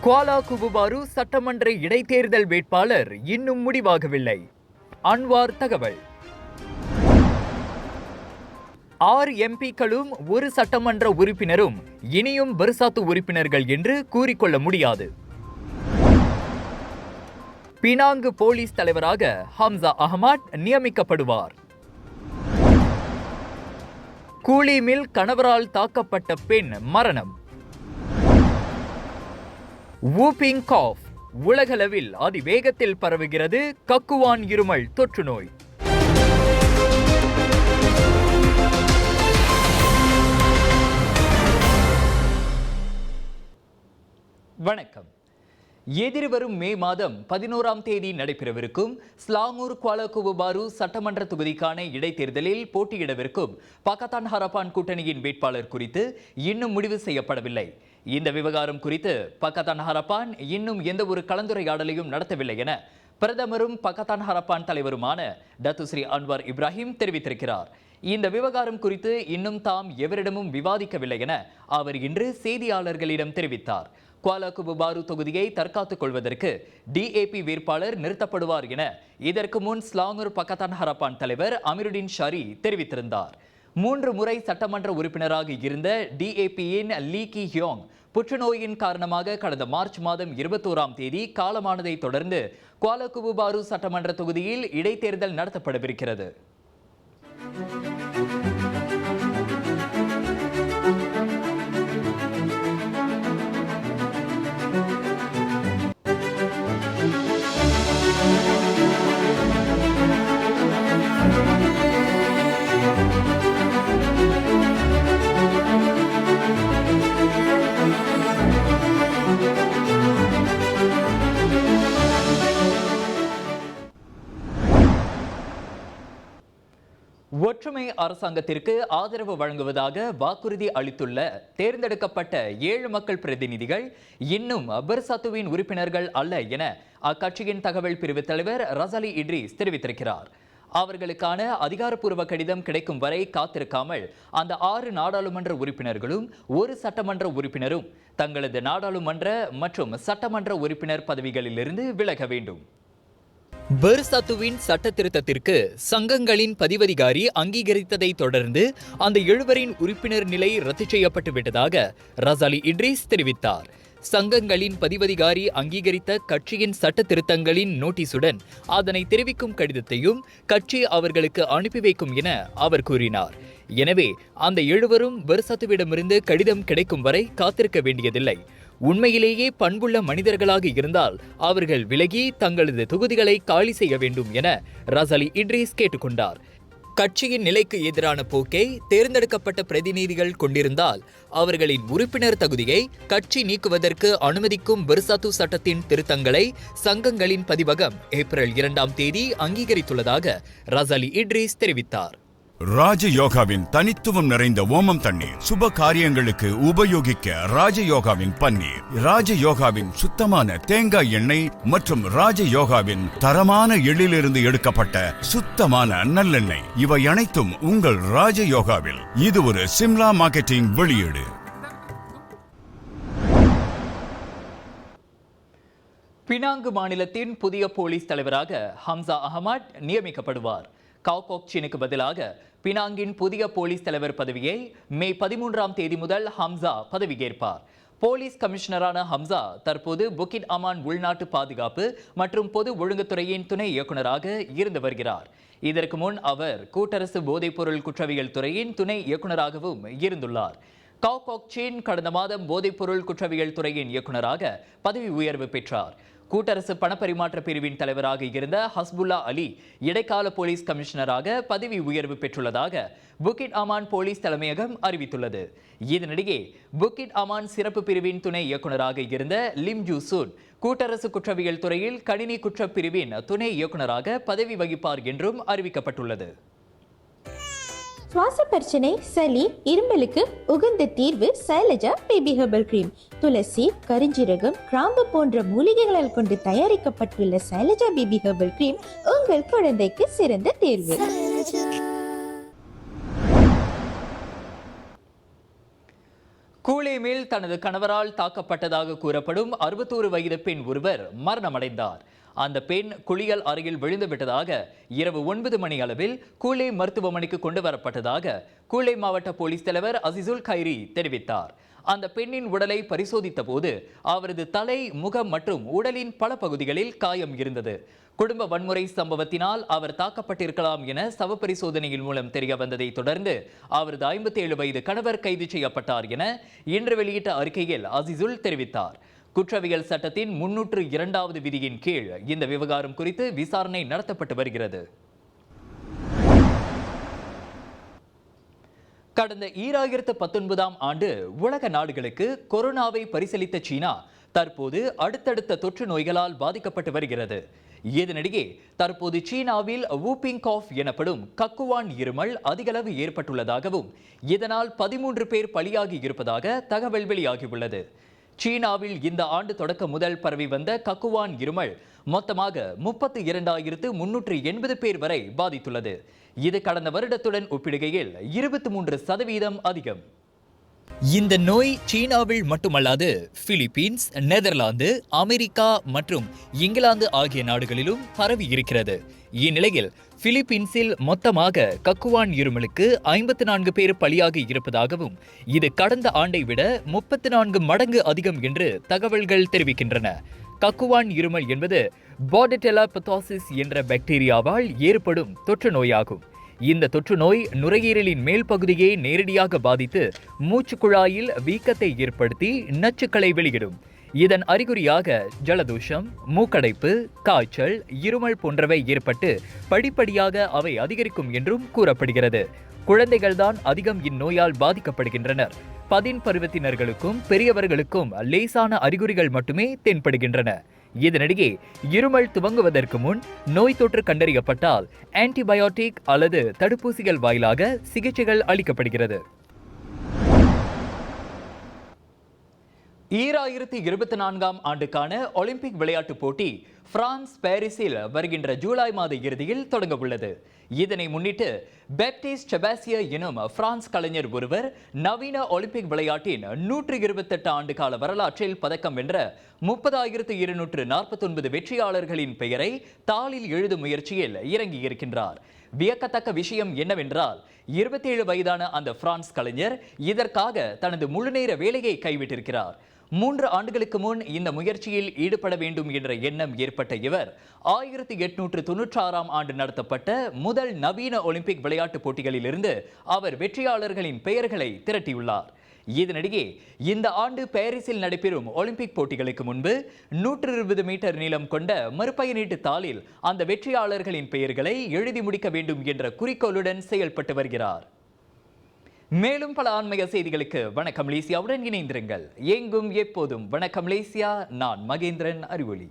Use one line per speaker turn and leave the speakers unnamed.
Kuala குபுபாரு சட்டமன்ற இடைத்தேர்தல் வேட்பாளர் இன்னும் முடிவாகவில்லை. அன்வார் தகவல். 6 எம்பிக்களும் ஒரு சட்டமன்ற உறுப்பினரும் இனியும் பர்சாத்து உறுப்பினர்கள் என்று கூறிக்கொள்ள முடியாது. பினாங்கு போலீஸ் தலைவராக ஹம்சா அஹ்மத் நியமிக்கப்படுவார். கூலி மில் கணவரால் தாக்கப்பட்ட பெண் மரணம். வூப்பிங் காஃப் உலகளவில் அதிவேகத்தில் பரவுகிறது. கக்குவான் இருமல் தொற்று நோய். வணக்கம். எதிர்வரும் மே மாதம் 11ஆம் தேதி நடைபெறவிருக்கும் ஸ்லாங்கூர் குவாலா குபுபாரு சட்டமன்ற தொகுதிக்கான இடைத்தேர்தலில் போட்டியிடவிருக்கும் பக்கத்தான் ஹரப்பான் கூட்டணியின் வேட்பாளர் குறித்து இன்னும் முடிவு செய்யப்படவில்லை. இந்த விவகாரம் குறித்து பக்கத்தான் ஹரப்பான் இன்னும் எந்த ஒரு கலந்துரையாடலையும் நடத்தவில்லை என பிரதமரும் பக்கத்தான் ஹரப்பான் தலைவருமான டத்துஸ்ரீ அன்வார் இப்ராஹிம் தெரிவித்திருக்கிறார். இந்த விவகாரம் குறித்து இன்னும் தாம் எவரிடமும் விவாதிக்கவில்லை என அவர் இன்று செய்தியாளர்களிடம் தெரிவித்தார். குவாலா குபுபாரு தொகுதியை தற்காத்துக் கொள்வதற்கு டிஏபி வேட்பாளர் நிறுத்தப்படுவார் என இதற்கு முன் ஸ்லாங்கூர் பக்கத்தான் ஹரப்பான் தலைவர் அமீருடின் ஷாரி தெரிவித்திருந்தார். 3 முறை சட்டமன்ற உறுப்பினராக இருந்த டிஏபியின் லீ கி ஹியோங் புற்றுநோயின் காரணமாக கடந்த மார்ச் மாதம் 21ஆம் தேதி காலமானதை தொடர்ந்து குவாலா குபுபாரு சட்டமன்ற தொகுதியில் இடைத்தேர்தல் நடத்தப்படவிருக்கிறது. ஒற்றுமை அரசாங்கத்திற்கு ஆதரவு வழங்குவதாக வாக்குறுதி அளித்துள்ள தேர்ந்தெடுக்கப்பட்ட 7 மக்கள் பிரதிநிதிகள் இன்னும் பர்சாத்துவின் உறுப்பினர்கள் அல்ல என அக்கட்சியின் தகவல் பிரிவு தலைவர் ரசாலி இட்ரிஸ் தெரிவித்திருக்கிறார். அவர்களுக்கான அதிகாரப்பூர்வ கடிதம் கிடைக்கும் வரை காத்திருக்காமல் அந்த 6 நாடாளுமன்ற உறுப்பினர்களும் ஒரு சட்டமன்ற உறுப்பினரும் தங்களது நாடாளுமன்ற மற்றும் சட்டமன்ற உறுப்பினர் பதவிகளிலிருந்து விலக வேண்டும். பர்சாத்துவின் சட்ட திருத்தத்திற்கு சங்கங்களின் பதிவதிகாரி அங்கீகரித்ததை தொடர்ந்து அந்த 7 உறுப்பினர் நிலை ரத்து செய்யப்பட்டு விட்டதாக ரசாலி இட்ரிஸ் தெரிவித்தார். சங்கங்களின் பதிவதிகாரி அங்கீகரித்த கட்சியின் சட்ட திருத்தங்களின் நோட்டீஸுடன் அதனை தெரிவிக்கும் கடிதத்தையும் கட்சி அவர்களுக்கு அனுப்பி வைக்கும் என அவர் கூறினார். எனவே அந்த 7 பர்சாத்துவிடமிருந்து கடிதம் கிடைக்கும் வரை காத்திருக்க வேண்டியதில்லை. உண்மையிலேயே பண்புள்ள மனிதர்களாக இருந்தால் அவர்கள் விலகி தங்களது தொகுதிகளை காலி செய்ய வேண்டும் என ரசாலி இட்ரிஸ் கேட்டுக்கொண்டார். கட்சியின் நிலைக்கு எதிரான போக்கை தேர்ந்தெடுக்கப்பட்ட பிரதிநிதிகள் கொண்டிருந்தால் அவர்களின் உறுப்பினர் தகுதியை கட்சி நீக்குவதற்கு அனுமதிக்கும் பர்சாத்து சட்டத்தின் திருத்தங்களை சங்கங்களின் பதிவகம் ஏப்ரல் 2ஆம் தேதி அங்கீகரித்துள்ளதாக ரசாலி இட்ரிஸ் தெரிவித்தார்.
ராஜயோகாவின் தனித்துவம் நிறைந்த ஓமம் தண்ணீர் சுப காரியங்களுக்கு உபயோகிக்க ராஜயோகாவின் பன்னீர், ராஜயோகாவின் சுத்தமான தேங்காய் எண்ணெய் மற்றும் ராஜயோகாவின் தரமான எள்ளிலிருந்து எடுக்கப்பட்ட சுத்தமான நல்லெண்ணெய் இவை அனைத்தும் உங்கள் ராஜயோகாவில். இது ஒரு சிம்லா மார்க்கெட்டிங் வெளியீடு.
பினாங்கு மாநிலத்தின் புதிய போலீஸ் தலைவராக ஹம்சா அஹ்மத் நியமிக்கப்படுவார். காவ்கோக்சினுக்கு பதிலாக பினாங்கின் புதிய போலீஸ் தலைவர் பதவியை மே 13ஆம் தேதி முதல் ஹம்சா பதவியேற்பார். போலீஸ் கமிஷனரான ஹம்சா தற்போது புக்கிட் அமான் உள்நாட்டு பாதுகாப்பு மற்றும் பொது ஒழுங்குத்துறையின் துணை இயக்குநராக இருந்து வருகிறார். இதற்கு முன் அவர் கூட்டரசு போதைப்பொருள் குற்றவியல் துறையின் துணை இயக்குநராகவும் இருந்துள்ளார். காவ்கோக்சின் கடந்த மாதம் போதைப்பொருள் குற்றவியல் துறையின் இயக்குநராக பதவி உயர்வு பெற்றார். கூட்டரசு பணப்பரிமாற்ற பிரிவின் தலைவராக இருந்த ஹஸ்புல்லா அலி இடைக்கால போலீஸ் கமிஷனராக பதவி உயர்வு பெற்றுள்ளதாக புக்கிட் அமான் போலீஸ் தலைமையகம் அறிவித்துள்ளது. இதனிடையே புக்கிட் அமான் சிறப்பு பிரிவின் துணை இயக்குநராக இருந்த லிம் ஜூ சூன் கூட்டரசு குற்றவியல் துறையில் கணினி குற்றப்பிரிவின் துணை இயக்குநராக பதவி வகிப்பார் என்றும் அறிவிக்கப்பட்டுள்ளது.
சுவாச பிரச்சனை, சளி, இரும்பலுக்கு உகந்த தீர்வு சைலஜா பேபி ஹெர்பல் கிரீம். துளசி, கரிஞ்சீரகம், கிராம்பு போன்ற மூலிகைகளால் கொண்டு தயாரிக்கப்பட்டுள்ள சைலஜா பேபி ஹெர்பல் கிரீம் உங்கள் குழந்தைக்கு சிறந்த தேர்வு.
கூலேமில் தனது கணவரால் தாக்கப்பட்டதாக கூறப்படும் 61 வயது பெண் ஒருவர் மரணமடைந்தார். அந்த பெண் குளியல் அறையில் விழுந்து விட்டதாக இரவு 9 மணி அளவில் கூலே மருத்துவமனைக்கு கொண்டு வரப்பட்டதாக கூலே மாவட்ட போலீஸ் தலைவர் அசிசுல் கைரி தெரிவித்தார். அந்த பெண்ணின் உடலை பரிசோதித்த போது அவரது தலை, முகம் மற்றும் உடலின் பல பகுதிகளில் காயம் இருந்தது. குடும்ப வன்முறை சம்பவத்தினால் அவர் தாக்கப்பட்டிருக்கலாம் என சவ பரிசோதனையின் மூலம் தெரிய வந்ததை தொடர்ந்து அவரது 57 வயது கணவர் கைது செய்யப்பட்டார் என இன்று வெளியிட்ட அறிக்கையில் அசிசுல் தெரிவித்தார். குற்றவியல் சட்டத்தின் 302வது விதியின் கீழ் இந்த விவகாரம் குறித்து விசாரணை நடத்தப்பட்டு வருகிறது. கடந்த 2019ஆம் ஆண்டு உலக நாடுகளுக்கு கொரோனாவை பரிசீலித்த சீனா தற்போது அடுத்தடுத்த தொற்று நோய்களால் பாதிக்கப்பட்டு வருகிறது. இதனிடையே தற்போது சீனாவில் வூப்பிங் காஃப் எனப்படும் கக்குவான் இருமல் அதிகளவு ஏற்பட்டுள்ளதாகவும் இதனால் 13 பேர் பலியாகி இருப்பதாக தகவல் வெளியாகியுள்ளது. சீனாவில் இந்த ஆண்டு தொடக்க முதல் பரவி வந்த கக்குவான் இருமல் மொத்தமாக 32,380 பேர் வரை பாதித்துள்ளது. இது கடந்த வருடத்துடன் ஒப்பிடுகையில் 23% அதிகம். இந்த நோய் சீனாவில் மட்டுமல்லாது பிலிப்பீன்ஸ், நெதர்லாந்து, அமெரிக்கா மற்றும் இங்கிலாந்து ஆகிய நாடுகளிலும் பரவி இருக்கிறது. இந்நிலையில் பிலிப்பீன்ஸில் மொத்தமாக கக்குவான் இருமலுக்கு 54 பேர் பலியாகி இருப்பதாகவும் இது கடந்த ஆண்டை விட 34 மடங்கு அதிகம் என்று தகவல்கள் தெரிவிக்கின்றன. கக்குவான் இருமல் என்பது பார்டெட்டெல்லா பத்தோசிஸ் என்ற பாக்டீரியாவால் ஏற்படும் தொற்று நோயாகும். இந்த தொற்று நோய் நுரையீரலின் மேல் பகுதியை நேரடியாக பாதித்து மூச்சு குழாயில் வீக்கத்தை ஏற்படுத்தி நச்சுக்களை வெளியிடும். இதன் அறிகுறியாக ஜலதோஷம், மூக்கடைப்பு, காய்ச்சல், இருமல் போன்றவை ஏற்பட்டு படிப்படியாக அவை அதிகரிக்கும் என்றும் கூறப்படுகிறது. குழந்தைகள்தான் அதிகம் இந்நோயால் பாதிக்கப்படுகின்றனர். 10 பருவத்தினர்களுக்கும் பெரியவர்களுக்கும் லேசான அறிகுறிகள் மட்டுமே தென்படுகின்றன. இதனிடையே இருமல் துவங்குவதற்கு முன் நோய் தொற்று கண்டறியப்பட்டால் ஆன்டிபயோட்டிக் அல்லது தடுப்பூசிகள் வாயிலாக சிகிச்சைகள் அளிக்கப்படுகிறது. 2024ஆம் ஆண்டுக்கான ஒலிம்பிக் விளையாட்டுப் போட்டி பிரான்ஸ் பாரிஸில் வருகின்ற ஜூலை மாத இறுதியில் தொடங்க உள்ளது. இதனை முன்னிட்டு பேப்டிஸ்ட் செபாஸ்டியா எனும் பிரான்ஸ் கலைஞர் ஒருவர் நவீன ஒலிம்பிக் விளையாட்டின் 128 ஆண்டு கால வரலாற்றில் பதக்கம் வென்ற 30,249 வெற்றியாளர்களின் பெயரை தாளில் எழுதும் முயற்சியில் இறங்கியிருக்கின்றார். வியக்கத்தக்க விஷயம் என்னவென்றால் 27 வயதான அந்த பிரான்ஸ் கலைஞர் இதற்காக தனது முழுநேர வேலையை கைவிட்டிருக்கிறார். 3 ஆண்டுகளுக்கு முன் இந்த முயற்சியில் ஈடுபட வேண்டும் என்ற எண்ணம் ஏற்பட்ட இவர் 1896ஆம் ஆண்டு நடத்தப்பட்ட முதல் நவீன ஒலிம்பிக் விளையாட்டுப் போட்டிகளிலிருந்து அவர் வெற்றியாளர்களின் பெயர்களை திரட்டியுள்ளார். இதனிடையே இந்த ஆண்டு பாரிஸில் நடைபெறும் ஒலிம்பிக் போட்டிகளுக்கு முன்பு 120 மீட்டர் நீளம் கொண்ட மறுபயனீட்டு தாளில் அந்த வெற்றியாளர்களின் பெயர்களை எழுதி முடிக்க வேண்டும் என்ற குறிக்கோளுடன் செயல்பட்டு வருகிறார். மேலும் பல ஆன்மீக செய்திகளுக்கு வணக்கம் மலேசியாவுடன் இணைந்திருங்கள். எங்கும் எப்போதும் வணக்கம் மலேசியா. நான் மகேந்திரன் அறிவொளி.